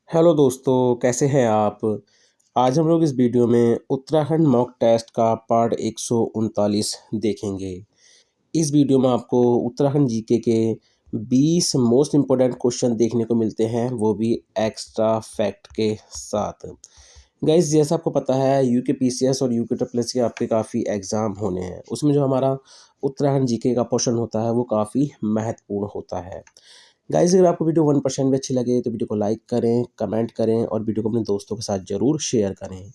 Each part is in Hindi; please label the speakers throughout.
Speaker 1: हेलो दोस्तों, कैसे हैं आप? आज हम लोग इस वीडियो में उत्तराखंड मॉक टेस्ट का पार्ट 139 देखेंगे। इस वीडियो में आपको उत्तराखंड जीके के 20 मोस्ट इम्पोर्टेंट क्वेश्चन देखने को मिलते हैं, वो भी एक्स्ट्रा फैक्ट के साथ। गाइस, जैसा आपको पता है यूके पीसीएस और यूके ट्रिपल एस के आपके काफ़ी एग्ज़ाम होने हैं। उसमें जो हमारा उत्तराखंड जीके का पोर्शन होता है वो काफ़ी महत्वपूर्ण होता है। गाइस, अगर आपको वीडियो 1% भी अच्छी लगे तो वीडियो को लाइक करें, कमेंट करें और वीडियो को अपने दोस्तों के साथ ज़रूर शेयर करें।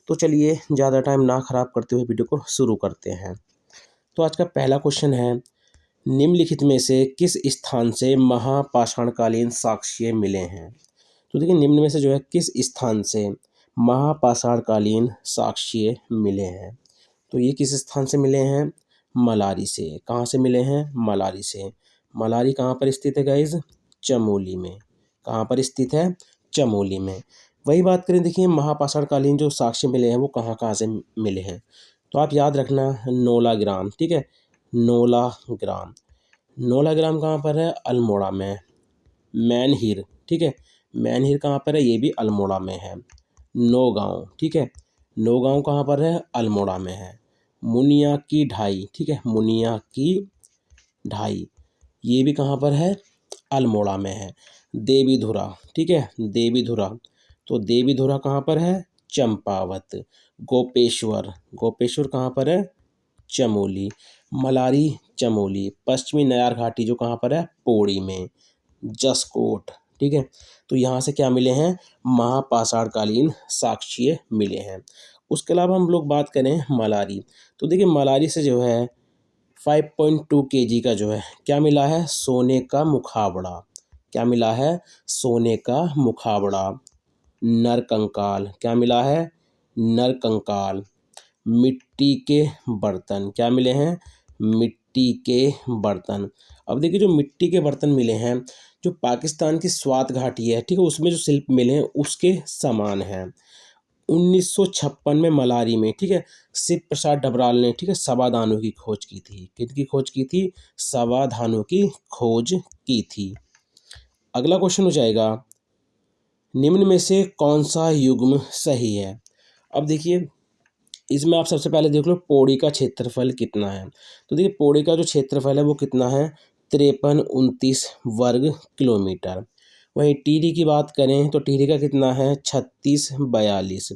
Speaker 1: तो चलिए ज़्यादा टाइम ना ख़राब करते हुए वीडियो को शुरू करते हैं। तो आज का पहला क्वेश्चन है, निम्नलिखित में से किस स्थान से महापाषाणकालीन साक्ष्य मिले हैं? तो देखिए, निम्न में से जो है किस स्थान से महापाषाणकालीन साक्ष्य मिले हैं? तो ये किस स्थान से मिले हैं? मलारी से। कहाँ से मिले हैं? मलारी से। मलारी कहाँ पर स्थित है गाइज? चमोली में। कहाँ पर स्थित है? चमोली में। वही बात करें, देखिए महापाषाणकालीन जो साक्ष्य मिले हैं वो कहाँ कहाँ से मिले हैं? तो आप याद रखना, नोलाग्राम, ठीक है, नोलाग्राम। नोलाग्राम कहाँ पर है? अल्मोड़ा में। मैनहिर, ठीक है, मैनहिर कहाँ पर है? ये भी अल्मोड़ा में है। नौगांव, ठीक है, नौगांव कहाँ पर है? अल्मोड़ा में है। मुनिया की ढाई, ठीक है, मुनिया की ढाई, ये भी कहाँ पर है? अल्मोड़ा में है। देवीधुरा, ठीक है, देवीधुरा, तो देवीधुरा कहाँ पर है? चंपावत। गोपेश्वर, गोपेश्वर कहाँ पर है? चमोली। मलारी, चमोली। पश्चिमी नयार घाटी जो कहाँ पर है? पौड़ी में। जसकोट, ठीक है, तो यहाँ से क्या मिले हैं? महापाषाणकालीन साक्ष्य मिले हैं। उसके अलावा हम लोग बात करें मलारी, तो देखिए मलारी से जो है 5.2 केजी का जो है क्या मिला है? सोने का मुखावड़ा। क्या मिला है? सोने का मुखावड़ा। नरकंकाल, क्या मिला है? नरकंकाल। मिट्टी के बर्तन, क्या मिले हैं? मिट्टी के बर्तन। अब देखिए, जो मिट्टी के बर्तन मिले हैं, जो पाकिस्तान की स्वात घाटी है, ठीक है, उसमें जो शिल्प मिले हैं उसके समान हैं। 1956 में मलारी में, ठीक है, शिव प्रसाद डबराल ने, ठीक है, सवाधानों की खोज की थी। किसकी खोज की थी? सवाधानों की खोज की थी। अगला क्वेश्चन हो जाएगा, निम्न में से कौन सा युग्म सही है? अब देखिए, इसमें आप सबसे पहले देख लो पौड़ी का क्षेत्रफल कितना है। तो देखिए, पौड़ी का जो क्षेत्रफल है वो कितना है? 5329 वर्ग किलोमीटर। वहीं टिहरी की बात करें तो टिहरी का कितना है? 3642।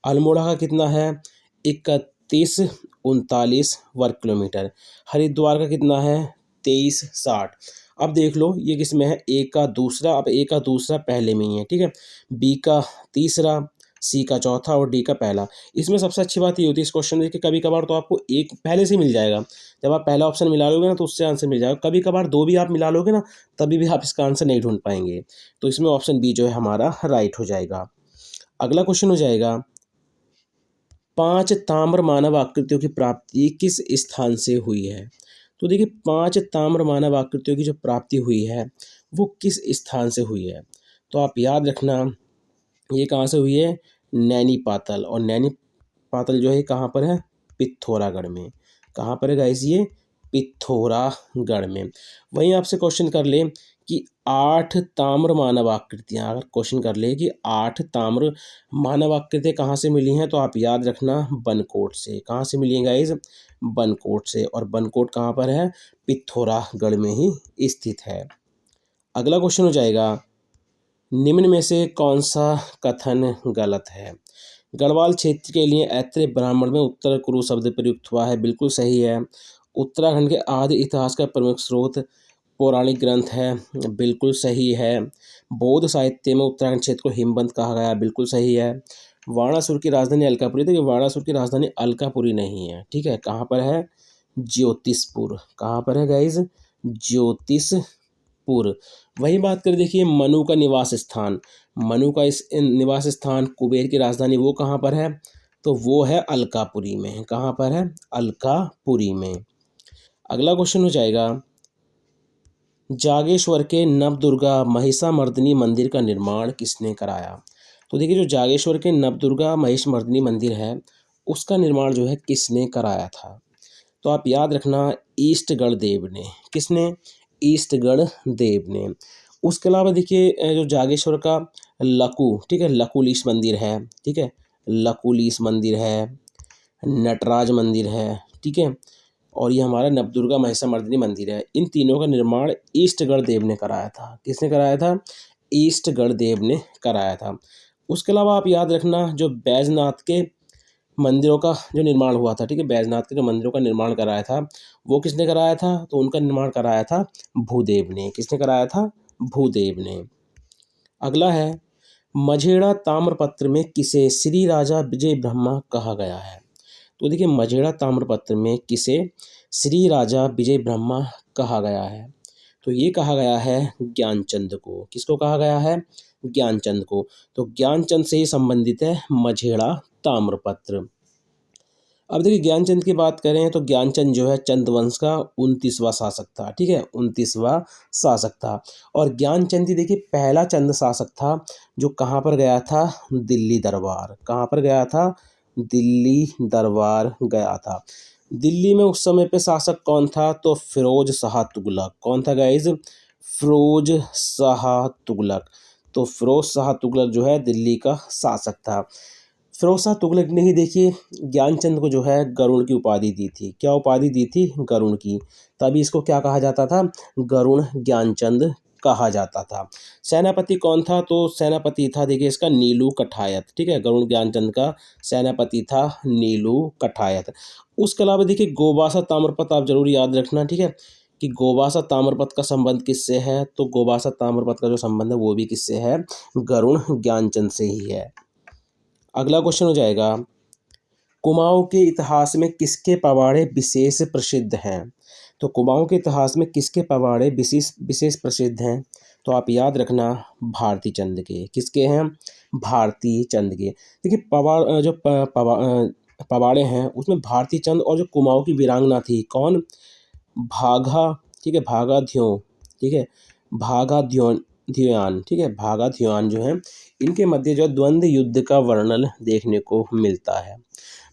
Speaker 1: अल्मोड़ा का कितना है? 3139 वर्ग किलोमीटर। हरिद्वार का कितना है? 2360। अब देख लो ये किस में है? ए का दूसरा, अब ए का दूसरा पहले में ही है, ठीक है, बी का तीसरा, सी का चौथा और डी का पहला। इसमें सबसे अच्छी बात ये होती है इस क्वेश्चन में कि कभी कभार तो आपको एक पहले से मिल जाएगा। जब आप पहला ऑप्शन मिला लोगे ना तो उससे आंसर मिल जाएगा। कभी कभार दो भी आप मिला लोगे ना, तभी भी आप इसका आंसर नहीं ढूंढ पाएंगे। तो इसमें ऑप्शन बी जो है हमारा राइट हो जाएगा। अगला क्वेश्चन हो जाएगा, 5 ताम्र मानव आकृतियों की प्राप्ति किस स्थान से हुई है? तो देखिए, 5 ताम्र मानव आकृतियों की जो प्राप्ति हुई है वो किस स्थान से हुई है? तो आप याद रखना, ये कहाँ से हुई है? नैनी पातल। और नैनी पातल जो है कहाँ पर है? पिथौरागढ़ में। कहाँ पर है गाइस? ये पिथौरागढ़ में। वहीं आपसे क्वेश्चन कर ले कि 8 ताम्र मानव आकृतियाँ, अगर क्वेश्चन कर ले कि 8 ताम्र मानव आकृतियाँ कहाँ से मिली हैं, तो आप याद रखना बनकोट से। कहाँ से मिली हैं गाइस? बनकोट से। और बनकोट कहाँ पर है? पिथौरागढ़ में ही स्थित है। अगला क्वेश्चन हो जाएगा, निम्न में से कौन सा कथन गलत है? गढ़वाल क्षेत्र के लिए ऐत्रेय ब्राह्मण में उत्तर कुरु शब्द प्रयुक्त हुआ है, बिल्कुल सही है। उत्तराखंड के आदि इतिहास का प्रमुख स्रोत पौराणिक ग्रंथ है, बिल्कुल सही है। बौद्ध साहित्य में उत्तराखंड क्षेत्र को हिमवंत कहा गया, बिल्कुल सही है। वाणासुर की राजधानी अलकापुरी, देखिए वाणासुर की राजधानी अलकापुरी नहीं है, ठीक है, कहाँ पर है? ज्योतिषपुर। कहाँ पर है गाइज? ज्योतिषपुर। वही बात करें, देखिए मनु का निवास स्थान, मनु का इस निवास स्थान कुबेर की राजधानी वो कहाँ पर है? तो वो है अलकापुरी में। कहाँ पर है? अलकापुरी में। अगला क्वेश्चन हो जाएगा, जागेश्वर के नवदुर्गा महिषामर्दिनी मंदिर का निर्माण किसने कराया? तो देखिए, जो जागेश्वर के नवदुर्गा महिषामर्दिनी मंदिर है उसका निर्माण जो है किसने कराया था? तो आप याद रखना, ईष्टगढ़ देव ने। किसने? ईष्टगढ़ देव ने। उसके अलावा देखिए जो जागेश्वर का लकू, ठीक है, लकुलीश मंदिर है, ठीक है, लकुलीश मंदिर है, नटराज मंदिर है, ठीक है, और ये हमारा नवदुर्गा महिषामर्दिनी मंदिर है। इन तीनों का निर्माण ईष्टगढ़ देव ने कराया था। किसने कराया था? ईष्टगढ़ देव ने कराया था। उसके अलावा आप याद रखना, जो बैजनाथ के मंदिरों का जो निर्माण हुआ था, ठीक है, बैजनाथ के जो मंदिरों का निर्माण कराया था, वो किसने कराया था? तो उनका निर्माण कराया था भूदेव ने। किसने कराया था? भूदेव ने। अगला है, मझेड़ा ताम्रपत्र में किसे श्री राजा विजय ब्रह्मा कहा गया है? तो देखिए, मझेड़ा ताम्रपत्र में किसे श्री राजा विजय ब्रह्मा कहा गया है? तो ये कहा गया है ज्ञानचंद को। किसको कहा गया है? ज्ञानचंद को। तो ज्ञानचंद से ही संबंधित है मझेड़ा ताम्रपत्र। अब देखिए, ज्ञानचंद की बात करें तो ज्ञानचंद जो है चंद्रवंश का 29वां शासक था, ठीक है, 29वां शासक था। और ज्ञानचंद ही देखिए पहला चंद शासक था जो कहाँ पर गया था? दिल्ली दरबार। कहाँ पर गया था? दिल्ली दरबार गया था। दिल्ली में उस समय पे शासक कौन था? तो फिरोज शाह तुगलक। कौन था गाइज? फिरोज शाह तुगलक। तो फिरोज शाह तुगलक जो है दिल्ली का शासक था। फिरोज शाह तुगलक ने ही देखिए ज्ञानचंद को जो है गरुड़ की उपाधि दी थी। क्या उपाधि दी थी? गरुड़ की। तभी इसको क्या कहा जाता था? गरुड़ ज्ञानचंद कहा जाता था। सेनापति कौन था? तो सेनापति था देखिए इसका नीलू कठायत, ठीक है, गरुड़ ज्ञानचंद का सेनापति था नीलू कठायत। उसके अलावा देखिए गोबासा ताम्रपत्र आप जरूर याद रखना, ठीक है, कि गोबासा ताम्रपत्र का संबंध किससे है? तो गोबासा ताम्रपत्र का जो संबंध है वो भी किससे है? गरुड़ ज्ञानचंद से ही है। अगला क्वेश्चन हो जाएगा, कुमाऊं के इतिहास में किसके पवाड़े विशेष प्रसिद्ध हैं? तो कुमाऊं के इतिहास में किसके पवाड़े विशेष विशेष प्रसिद्ध हैं? तो आप याद रखना, भारती चंद के। किसके हैं? भारती चंद के। देखिए पवाड़े हैं उसमें भारती चंद और जो कुमाऊं की वीरांगना थी कौन? भागा, ठीक है, भागा ध्यों, ठीक है, भागा ध्योन ध्यान, ठीक है, भागा ध्यान जो है इनके मध्य जो द्वंद्व युद्ध का वर्णन देखने को मिलता है।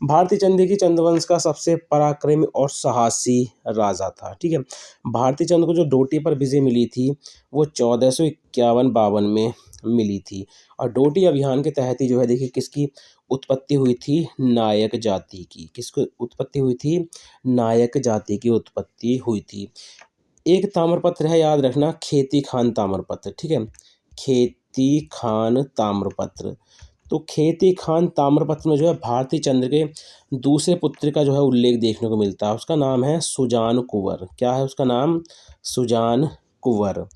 Speaker 1: भारती चंद देखिए चंद्रवंश का सबसे पराक्रमी और साहसी राजा था, ठीक है। भारती चंद को जो डोटी पर विजय मिली थी वो 1451-52 में मिली थी। और डोटी अभियान के तहत ही जो है देखिए किसकी उत्पत्ति हुई थी? नायक जाति की। किसकी उत्पत्ति हुई थी? नायक जाति की उत्पत्ति हुई थी। एक ताम्रपत्र है याद रखना, खेती खान ताम्रपत्र, ठीक है, खेती खान ताम्रपत्र। तो खेती खान ताम्रपत्र में जो है भारती चंद्र के दूसरे पुत्र का जो है उल्लेख देखने को मिलता है। उसका नाम है सुजान कुंवर। क्या है उसका नाम? सुजान कुंवर।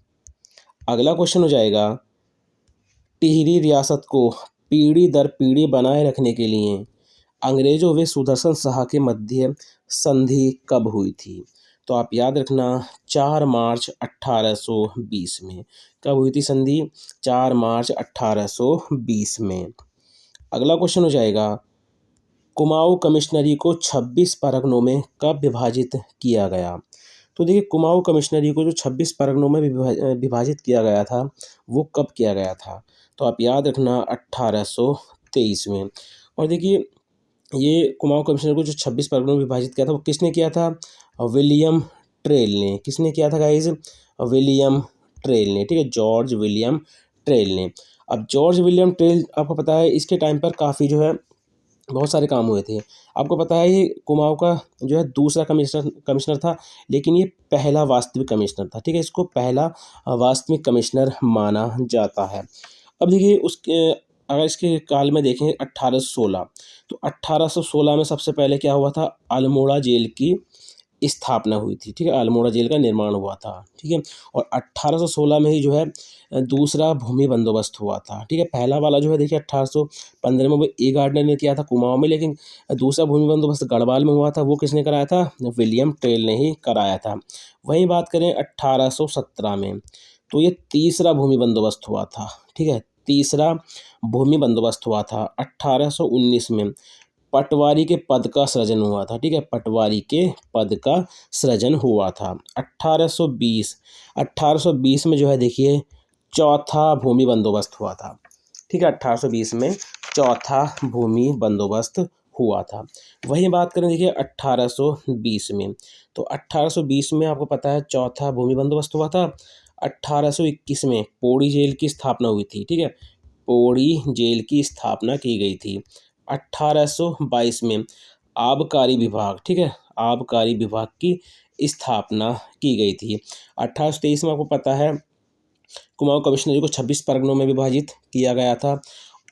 Speaker 1: अगला क्वेश्चन हो जाएगा, टिहरी रियासत को पीढ़ी दर पीढ़ी बनाए रखने के लिए अंग्रेजों व सुदर्शन शाह के मध्य संधि कब हुई थी? तो आप याद रखना, 4 मार्च 1820 में। कब हुई थी संधि? 4 मार्च 1820 में। अगला क्वेश्चन हो जाएगा, कुमाऊं कमिश्नरी को 26 परगनों में कब विभाजित किया गया? तो देखिए कुमाऊं कमिश्नरी को जो 26 परगनों में विभाजित किया गया था वो कब किया गया था? तो आप याद रखना, 1823 में। और देखिए ये कुमाऊं कमिश्नर को जो 26 परगनों में विभाजित किया था वो किसने किया था? विलियम ट्रेल ने। किसने किया था गाइज? विलियम ट्रेल ने, ठीक है, जॉर्ज विलियम ट्रेल ने। अब जॉर्ज विलियम ट्रेल आपको पता है इसके टाइम पर काफ़ी जो है बहुत सारे काम हुए थे। आपको पता है ये कुमाऊं का जो है दूसरा कमिश्नर कमिश्नर था, लेकिन ये पहला वास्तविक कमिश्नर था, ठीक है, इसको पहला वास्तविक कमिश्नर माना जाता है। अब देखिए उसके अगर इसके काल में देखें 1816, तो 1816 में सबसे पहले क्या हुआ था? अल्मोड़ा जेल की स्थापना हुई थी, ठीक है, अल्मोड़ा जेल का निर्माण हुआ था, ठीक है। और 1816 में ही जो है दूसरा भूमि बंदोबस्त हुआ था, ठीक है। पहला वाला जो है देखिए 1815 में वो ए गार्डनर ने किया था कुमाऊं में, लेकिन दूसरा भूमि बंदोबस्त गढ़वाल में हुआ था, वो किसने कराया था? विलियम ट्रेल ने ही कराया था। वहीं बात करें 1817 में, तो ये तीसरा भूमि बंदोबस्त हुआ था, ठीक है, तीसरा भूमि बंदोबस्त हुआ था। 1819 में पटवारी के पद का सृजन हुआ था, ठीक है, पटवारी के पद का सृजन हुआ था। 1820 में जो है देखिए चौथा भूमि बंदोबस्त हुआ था, ठीक है, 1820 में चौथा भूमि बंदोबस्त हुआ था। वही बात करें देखिए 1820 में, तो 1820 में आपको पता है चौथा भूमि बंदोबस्त हुआ था। 1821 में पौड़ी जेल की स्थापना हुई थी, ठीक है, पौड़ी जेल की स्थापना की गई थी। 1822 में आबकारी विभाग, ठीक है, आबकारी विभाग की स्थापना की गई थी। 1823 में आपको पता है कुमाऊं कमिश्नरी को 26 परगनों में विभाजित किया गया था।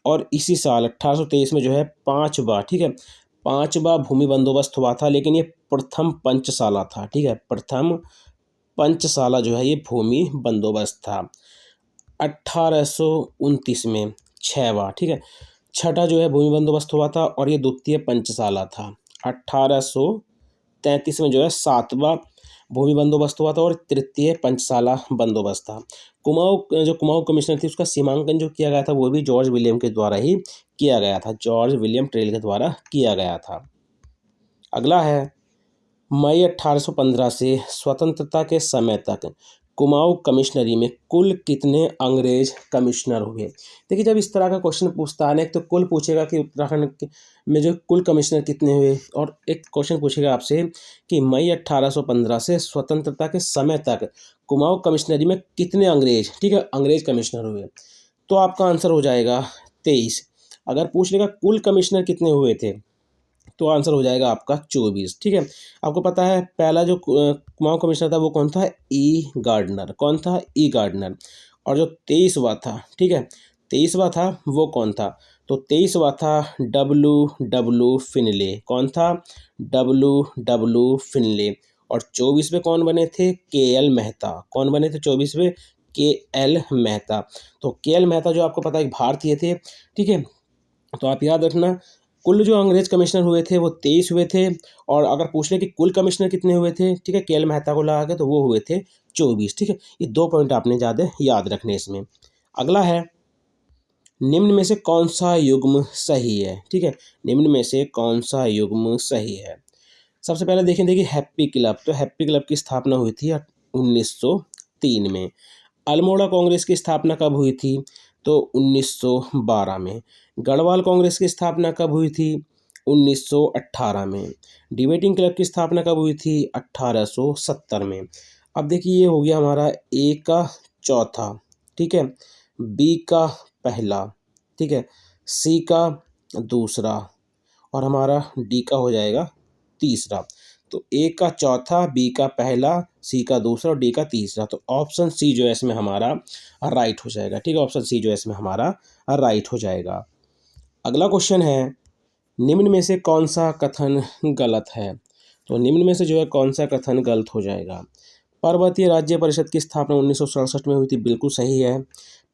Speaker 1: और इसी साल 1823 में जो है पांचवा, ठीक है, पांचवा भूमि बंदोबस्त हुआ था, लेकिन ये प्रथम पंचसाला था, ठीक है, प्रथम पंचसाला जो है ये भूमि बंदोबस्त था। 1829 में छठवां, ठीक है, छठा जो है भूमि बंदोबस्त हुआ था और ये द्वितीय पंचसाला था। 1833 में जो है सातवां भूमि बंदोबस्त हुआ था और तृतीय पंचसाला बंदोबस्त था। कुमाऊं कमिश्नर थी उसका सीमांकन जो किया गया था वो भी जॉर्ज विलियम के द्वारा ही किया गया था, जॉर्ज विलियम ट्रेल के द्वारा किया गया था। अगला है मई 1815 से स्वतंत्रता के समय तक कुमाऊं कमिश्नरी में कुल कितने अंग्रेज कमिश्नर हुए। देखिए जब इस तरह का क्वेश्चन पूछता है ना, एक तो कुल पूछेगा कि में जो कुल कमिश्नर कितने हुए, और एक क्वेश्चन पूछेगा आपसे कि मई 1815 से स्वतंत्रता के समय तक कुमाऊं कमिश्नरी में कितने अंग्रेज, ठीक है, अंग्रेज कमिश्नर हुए। तो आपका आंसर हो जाएगा 23। अगर पूछ लेगा कुल कमिश्नर कितने हुए थे तो आंसर हो जाएगा आपका 24, ठीक है। आपको पता है पहला जो कुमाऊं कमिश्नर था वो कौन था, ई गार्डनर, कौन था, ई गार्डनर। और जो 23वां था, ठीक है, 23वां था वो कौन था, तो 23वां था डब्लू डब्लू फिनले, कौन था, डब्लू डब्लू फिनले। और 24वें कौन बने थे, के एल मेहता, कौन बने थे 24वें, के एल मेहता। तो के एल मेहता जो आपको पता है भारतीय थे, ठीक है। तो आप याद रखना कुल जो अंग्रेज कमिश्नर हुए थे वो 23 हुए थे, और अगर पूछ ले कि कुल कमिश्नर कितने हुए थे, ठीक है, के एल मेहता को लगा के, तो वो हुए थे 24, ठीक है। ये 2 पॉइंट आपने ज़्यादा याद रखने इसमें। अगला है निम्न में से कौन सा युग्म सही है, ठीक है, निम्न में से कौन सा युग्म सही है। सबसे पहले देखिए हैप्पी क्लब, तो हैप्पी क्लब की स्थापना हुई थी 1903 में। अल्मोड़ा कांग्रेस की स्थापना कब हुई थी, तो 1912 में। गढ़वाल कांग्रेस की स्थापना कब हुई थी, 1918 में। डिबेटिंग क्लब की स्थापना कब हुई थी, 1870 में। अब देखिए ये हो गया हमारा ए का चौथा, ठीक है, बी का पहला, ठीक है, सी का दूसरा, और हमारा डी का हो जाएगा तीसरा। तो ए का चौथा, बी का पहला, सी का दूसरा और डी का तीसरा। तो ऑप्शन सी जो है इसमें हमारा राइट हो जाएगा, ठीक है, ऑप्शन सी जो है इसमें हमारा राइट हो जाएगा। अगला क्वेश्चन है निम्न में से कौन सा कथन गलत है। तो निम्न में से जो है कौन सा कथन गलत हो जाएगा। पर्वतीय राज्य परिषद की स्थापना 1967 में हुई थी, बिल्कुल सही है।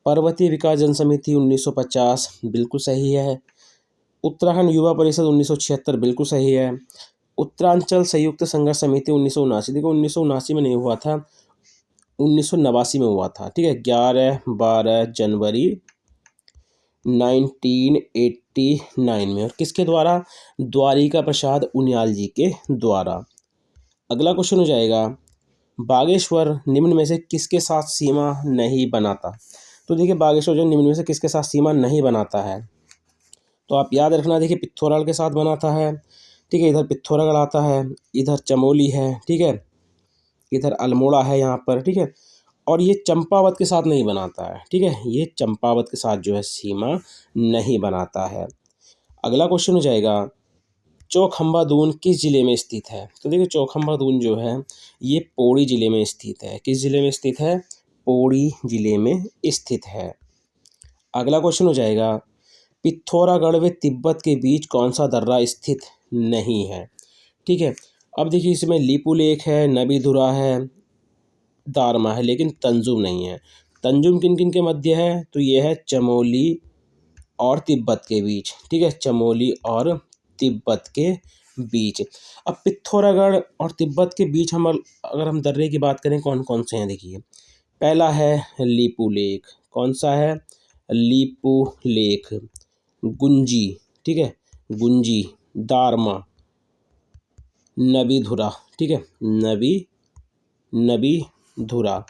Speaker 1: पर्वतीय विकास जन समिति 1950, बिल्कुल सही है। उत्तराखंड युवा परिषद 1976, बिल्कुल सही है। उत्तरांचल संयुक्त संघर्ष समिति 1979, देखो 1979 में नहीं हुआ था, 1989 में हुआ था, ठीक है, 11-12 जनवरी 1989 में। और किसके द्वारा, द्वारिका प्रसाद उनियाल जी के द्वारा। अगला क्वेश्चन हो जाएगा बागेश्वर निम्न में से किसके साथ सीमा नहीं बनाता। तो देखिए बागेश्वर जो निम्न में से किसके साथ सीमा नहीं बनाता है, तो आप याद रखना, देखिए पिथौरागढ़ के साथ बनाता है, ठीक है, इधर पिथौरागढ़ आता है, इधर चमोली है, ठीक है, इधर अल्मोड़ा है यहाँ पर, ठीक है, और ये चंपावत के साथ नहीं बनाता है, ठीक है, ये चंपावत के साथ जो है सीमा नहीं बनाता है। अगला क्वेश्चन हो जाएगा चौखंबा दून किस जिले में स्थित है। तो देखिए चौखंबा दून जो है ये पौड़ी जिले में स्थित है, किस जिले में स्थित है, पौड़ी जिले में स्थित है। अगला क्वेश्चन हो जाएगा पिथौरागढ़ व तिब्बत के बीच कौन सा दर्रा स्थित नहीं है, ठीक है। अब देखिए इसमें लीपू लेक है, नबीधुरा है, दारमा है, लेकिन तंजुम नहीं है। तंजुम किन किन के मध्य है, तो ये है चमोली और तिब्बत के बीच, ठीक है, चमोली और तिब्बत के बीच। अब पिथौरागढ़ और तिब्बत के बीच हम अगर हम दर्रे की बात करें कौन कौन से हैं, देखिए पहला है लीपू लेक, कौन सा है, लीपू लेक, गुंजी, ठीक है, गुंजी, दारमा, नबीधुरा, ठीक है, नबीधुरा,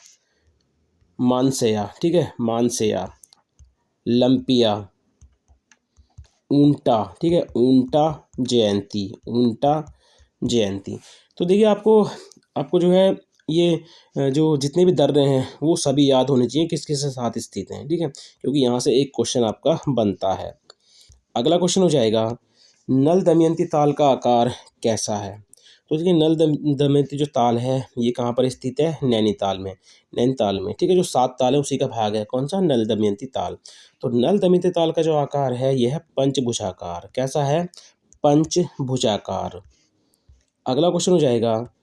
Speaker 1: मानसेया, ठीक है, मानसेया, लंपिया, ऊंटा, ठीक है, ऊंटा जयंती, ऊंटा जयंती। तो देखिए आपको आपको जो है ये जो जितने भी दर्रे हैं वो सभी याद होने चाहिए किस किसके साथ स्थित हैं, ठीक है, क्योंकि यहाँ से एक क्वेश्चन आपका बनता है। अगला क्वेश्चन हो जाएगा, नल दमयंती ताल का आकार कैसा है? तो देखिए नल दमयंती जो ताल है ये कहाँ पर स्थित है? नैनीताल में, ठीक है। जो 7 ताल है उसी का भाग है कौन सा? नल दमयंती ताल। तो नल दमयंती ताल का जो आकार है यह है पंचभुजाकार। कैसा है? पंचभुजाकार। अगला क्वेश्चन हो जाएगा,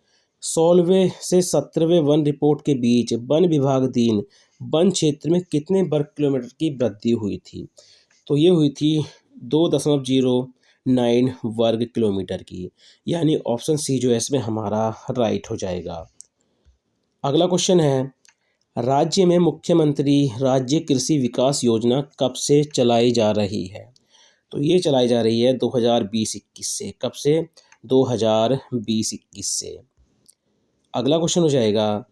Speaker 1: 16वें से 17वें वन रिपोर्ट के बीच वन विभागाधीन वन क्षेत्र में कितने वर्ग किलोमीटर की वृद्धि हुई थी? तो ये हुई थी 2.09 वर्ग किलोमीटर की, यानी ऑप्शन सी जो है इसमें हमारा राइट हो जाएगा। अगला क्वेश्चन है, राज्य में मुख्यमंत्री राज्य कृषि विकास योजना कब से चलाई जा रही है? तो ये चलाई जा रही है 2020-21 से। कब से? 2020-21 से। अगला क्वेश्चन हो जाएगा,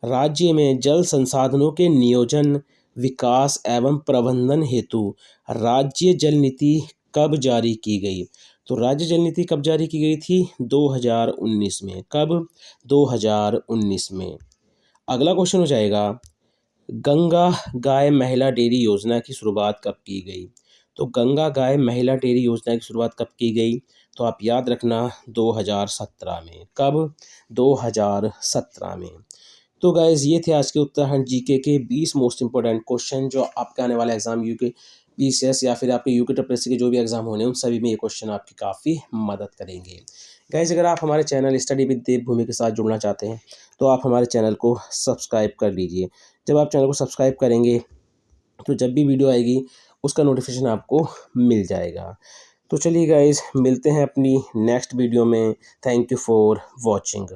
Speaker 1: राज्य में जल संसाधनों के नियोजन, विकास एवं प्रबंधन हेतु राज्य जल नीति कब जारी की गई? तो राज्य जल नीति कब जारी की गई थी? 2019 में। कब? 2019 में। अगला क्वेश्चन हो जाएगा, गंगा गाय महिला डेयरी योजना की शुरुआत कब की गई? तो गंगा गाय महिला डेयरी योजना की शुरुआत कब की गई? तो आप याद रखना 2017 में। कब? 2017 में। तो गाइज ये थे आज के उत्तराखंड जीके के 20 मोस्ट इंपॉर्टेंट क्वेश्चन जो आपके आने वाले एग्जाम यूके पीसीएस या फिर आपके यूके ट्रिपलएससी के जो भी एग्जाम होने हैं उन सभी में ये क्वेश्चन आपकी काफ़ी मदद करेंगे। गाइज अगर आप हमारे चैनल स्टडी विद देवभूमि के साथ जुड़ना चाहते हैं तो आप हमारे चैनल को सब्सक्राइब कर लीजिए। जब आप चैनल को सब्सक्राइब करेंगे तो जब भी वीडियो आएगी उसका नोटिफिकेशन आपको मिल जाएगा। तो चलिए गाइज मिलते हैं अपनी नेक्स्ट वीडियो में। Thank you for watching.